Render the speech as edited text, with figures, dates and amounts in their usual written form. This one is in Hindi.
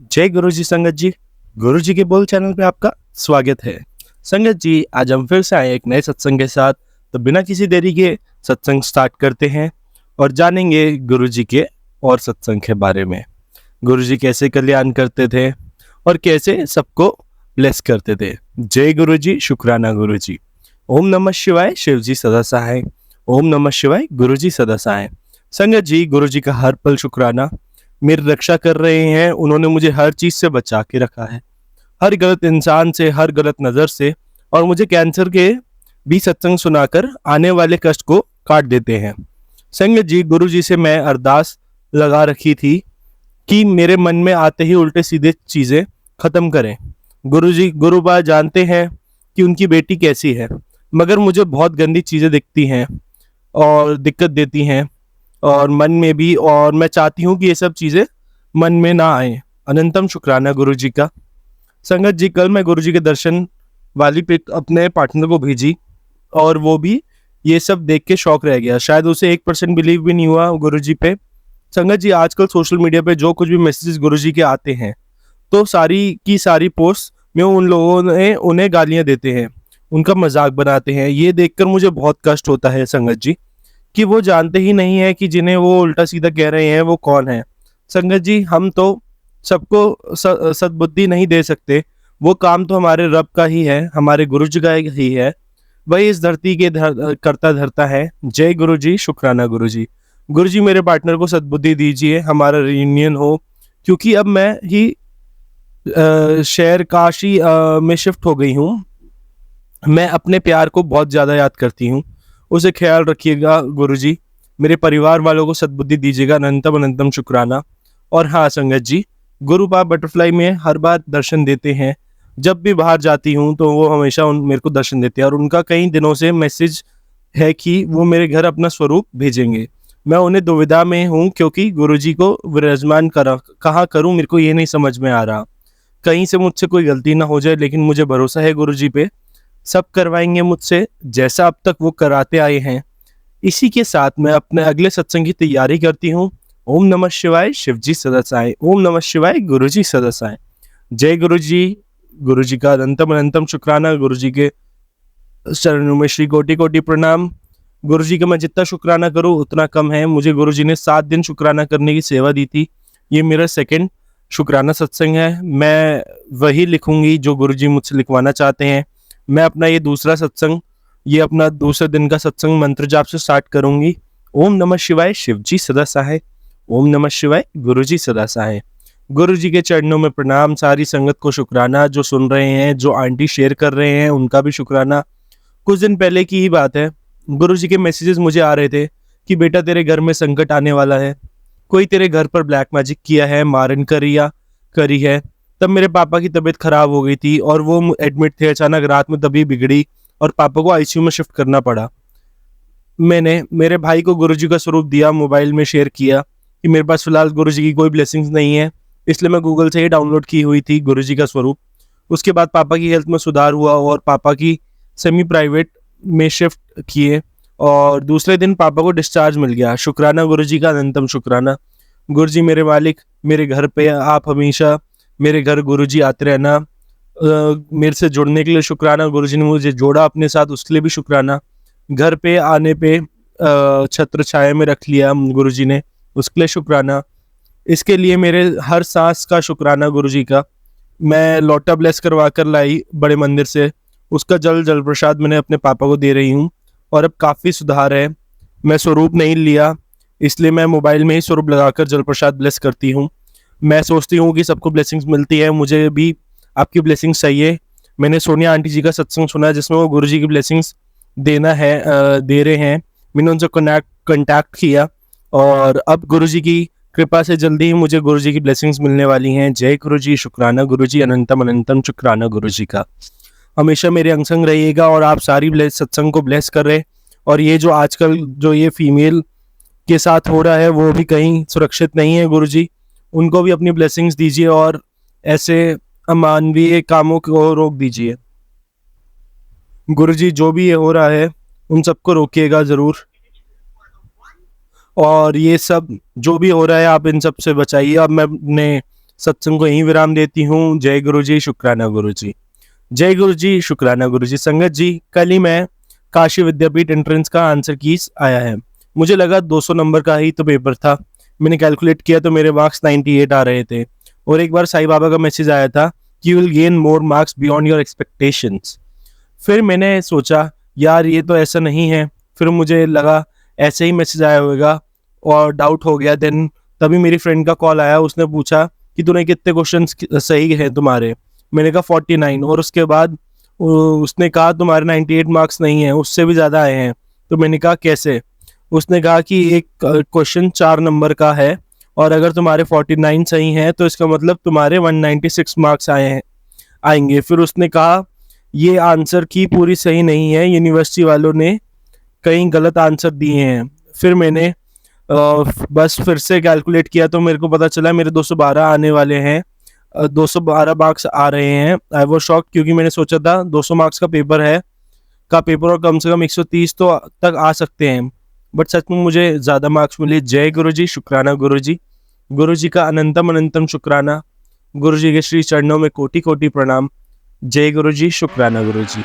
जय गुरु जी संगत जी। गुरु जी के बोल चैनल पे आपका स्वागत है। संगत जी, आज हम फिर से आए एक नए सत्संग के साथ। तो बिना किसी देरी के सत्संग स्टार्ट करते हैं और जानेंगे गुरु जी के और सत्संग के बारे में। गुरु जी कैसे कल्याण करते थे और कैसे सबको ब्लेस करते थे। जय गुरु जी, शुक्राना गुरु जी। ओम नमः शिवाय, शिव जी सदा सहाय। ओम नमः शिवाय, गुरु जी सदा सहाय। संगत जी, गुरु जी का हर पल शुक्राना। मेरी रक्षा कर रहे हैं, उन्होंने मुझे हर चीज से बचा के रखा है, हर गलत इंसान से, हर गलत नजर से, और मुझे कैंसर के भी सत्संग सुनाकर आने वाले कष्ट को काट देते हैं। संगत जी, गुरु जी से मैं अरदास लगा रखी थी कि मेरे मन में आते ही उल्टे सीधे चीजें खत्म करें। गुरु जी, गुरुबा जानते हैं कि उनकी बेटी कैसी है, मगर मुझे बहुत गंदी चीजें दिखती हैं और दिक्कत देती हैं और मन में भी, और मैं चाहती हूँ कि ये सब चीजें मन में ना आए। अनंतम शुक्राना गुरु जी का। संगत जी, कल मैं गुरु जी के दर्शन वाली पिक अपने पार्टनर को भेजी और वो भी ये सब देख के शौक रह गया। शायद उसे 1% बिलीव भी नहीं हुआ गुरु जी पे। संगत जी, आजकल सोशल मीडिया पे जो कुछ भी मैसेजेस गुरु जी के आते हैं, तो सारी की सारी पोस्ट में उन लोगों ने उन्हें गालियां देते हैं, उनका मजाक बनाते हैं। ये देखकर मुझे बहुत कष्ट होता है संगत जी, कि वो जानते ही नहीं है कि जिन्हें वो उल्टा सीधा कह रहे हैं वो कौन है। संगत जी, हम तो सबको सद्बुद्धि नहीं दे सकते, वो काम तो हमारे रब का ही है, हमारे गुरु जी का ही है। वही इस धरती के करता धरता है। जय गुरु जी, शुक्राना गुरु जी। गुरु जी, मेरे पार्टनर को सद्बुद्धि दीजिए, हमारा रियूनियन हो, क्योंकि अब मैं ही शहर काशी में शिफ्ट हो गई हूँ। मैं अपने प्यार को बहुत ज़्यादा याद करती हूँ, उसे ख्याल रखिएगा गुरु जी। मेरे परिवार वालों को सद्बुद्धि दीजिएगा। अनंतम अनंतम शुक्राना। और हाँ संगत जी, गुरु बाबा बटरफ्लाई में हर बार दर्शन देते हैं। जब भी बाहर जाती हूँ तो वो हमेशा मेरे को दर्शन देते हैं, और उनका कई दिनों से मैसेज है कि वो मेरे घर अपना स्वरूप भेजेंगे। मैं उन्हें दुविधा में हूँ, क्योंकि गुरु जी को विराजमान कहाँ करूँ, मेरे को ये नहीं समझ में आ रहा। कहीं से मुझसे कोई गलती ना हो जाए, लेकिन मुझे भरोसा है गुरु जी पे, सब करवाएंगे मुझसे जैसा अब तक वो कराते आए हैं। इसी के साथ मैं अपने अगले सत्संग की तैयारी करती हूँ। ओम नमः शिवाय, शिव जी सदा सहाय। ओम नमः शिवाय, गुरु जी सदा सहाय। जय गुरु जी। गुरु जी का अनंतम अनंतम शुक्राना। गुरु जी के चरणों में श्री कोटि कोटि प्रणाम। गुरु जी का मैं जितना शुक्राना करूँ उतना कम है। मुझे गुरु जी ने 7 दिन शुक्राना करने की सेवा दी थी। ये मेरा सेकंड शुक्राना सत्संग है। मैं वही लिखूंगी जो गुरु जी मुझसे लिखवाना चाहते हैं। मैं अपना ये दूसरा सत्संग, ये अपना दूसरे दिन का सत्संग मंत्र जाप से स्टार्ट करूंगी। ओम नमः शिवाय, शिव जी सदा सहाय। ओम नमः शिवाय, गुरु जी सदा सहाय। गुरु जी के चरणों में प्रणाम। सारी संगत को शुक्राना, जो सुन रहे हैं, जो आंटी शेयर कर रहे हैं, उनका भी शुक्राना। कुछ दिन पहले की ही बात है, गुरु जी के मैसेजेस मुझे आ रहे थे कि बेटा तेरे घर में संकट आने वाला है, कोई तेरे घर पर ब्लैक मैजिक किया है, मारन करी है। तब मेरे पापा की तबीयत खराब हो गई थी और वो एडमिट थे। अचानक रात में तबीयत बिगड़ी और पापा को आईसीयू में शिफ्ट करना पड़ा। मैंने मेरे भाई को गुरु जी का स्वरूप दिया, मोबाइल में शेयर किया कि मेरे पास फिलहाल गुरु जी की कोई ब्लेसिंग्स नहीं है, इसलिए मैं गूगल से ही डाउनलोड की हुई थी गुरु जी का स्वरूप। उसके बाद पापा की हेल्थ में सुधार हुआ और पापा की सेमी प्राइवेट में शिफ्ट किए, और दूसरे दिन पापा को डिस्चार्ज मिल गया। शुक्राना गुरु जी का, अनंतम शुक्राना। गुरु जी मेरे मालिक, मेरे घर पे आप हमेशा, मेरे घर गुरु जी आते रहना। मेरे से जुड़ने के लिए शुक्राना। गुरु जी ने मुझे जोड़ा अपने साथ, उसके लिए भी शुक्राना। घर पे आने पे छत्र छाया में रख लिया गुरु जी ने, उसके लिए शुक्राना। इसके लिए मेरे हर सांस का शुक्राना गुरु जी का। मैं लौटा ब्लेस करवा कर लाई बड़े मंदिर से, उसका जल प्रसाद मैंने अपने पापा को दे रही हूँ, और अब काफ़ी सुधार है। मैं स्वरूप नहीं लिया, इसलिए मैं मोबाइल में ही स्वरूप लगाकर जल प्रसाद ब्लेस करती हूँ। मैं सोचती हूँ कि सबको ब्लेसिंग्स मिलती है, मुझे भी आपकी ब्लेसिंग्स चाहिए। मैंने सोनिया आंटी जी का सत्संग सुना जिसमें वो गुरु जी की ब्लेसिंग्स दे रहे हैं। मैंने उनसे कनेक्ट किया, और अब गुरु जी की कृपा से जल्दी ही मुझे गुरु जी की ब्लेसिंग्स मिलने वाली हैं। जय गुरु जी, शुक्राना गुरु जी। अनंतम अनंतम शुक्राना गुरु जी का। हमेशा मेरे अंग संग रहिएगा, और आप सारी सत्संग को ब्लेस कर रहे। और ये जो आजकल जो ये फीमेल के साथ हो रहा है वो भी कहीं सुरक्षित नहीं है गुरु जी, उनको भी अपनी ब्लेसिंग्स दीजिए और ऐसे अमानवीय कामों को रोक दीजिए गुरु जी। जो भी ये हो रहा है उन सबको रोकिएगा ज़रूर, और ये सब जो भी हो रहा है आप इन सब से बचाइए। अब मैं अपने सत्संग को यहीं विराम देती हूँ। जय गुरु जी, शुक्राना गुरु जी। जय गुरु जी, शुक्राना गुरु जी। संगत जी, कल ही मैं काशी विद्यापीठ एंट्रेंस का आंसर कीज आया है। मुझे लगा 200 नंबर का ही तो पेपर था। मैंने कैलकुलेट किया तो मेरे मार्क्स 98 आ रहे थे। और एक बार साईं बाबा का मैसेज आया था कि you will gain more marks beyond your expectations. फिर मैंने सोचा यार ये तो ऐसा नहीं है। फिर मुझे लगा ऐसे ही मैसेज आया होगा और डाउट हो गया। देन तभी मेरी फ्रेंड का कॉल आया, उसने पूछा कि तूने कितने क्वेश्चन सही हैं तुम्हारे। मैंने कहा 49। और उसके बाद उसने कहा तुम्हारे 98 मार्क्स नहीं है, उससे भी ज़्यादा आए हैं। तो मैंने कहा कैसे? उसने कहा कि एक क्वेश्चन 4 नंबर का है और अगर तुम्हारे 49 सही हैं तो इसका मतलब तुम्हारे 196 मार्क्स आएंगे। फिर उसने कहा ये आंसर की पूरी सही नहीं है, यूनिवर्सिटी वालों ने कई गलत आंसर दिए हैं। फिर मैंने बस फिर से कैलकुलेट किया तो मेरे को पता चला मेरे 212 आने वाले हैं। 212 मार्क्स आ रहे हैं। आई वाज शॉक क्योंकि मैंने सोचा था 200 मार्क्स का पेपर और कम से कम 130 तो तक आ सकते हैं। बट सच में मुझे ज़्यादा मार्क्स मिले। जय गुरु जी, शुक्राना गुरु जी। गुरु जी का अनंतम अनंतम शुक्राना। गुरु जी के श्री चरणों में कोटि कोटि प्रणाम। जय गुरु जी, शुक्राना गुरु जी।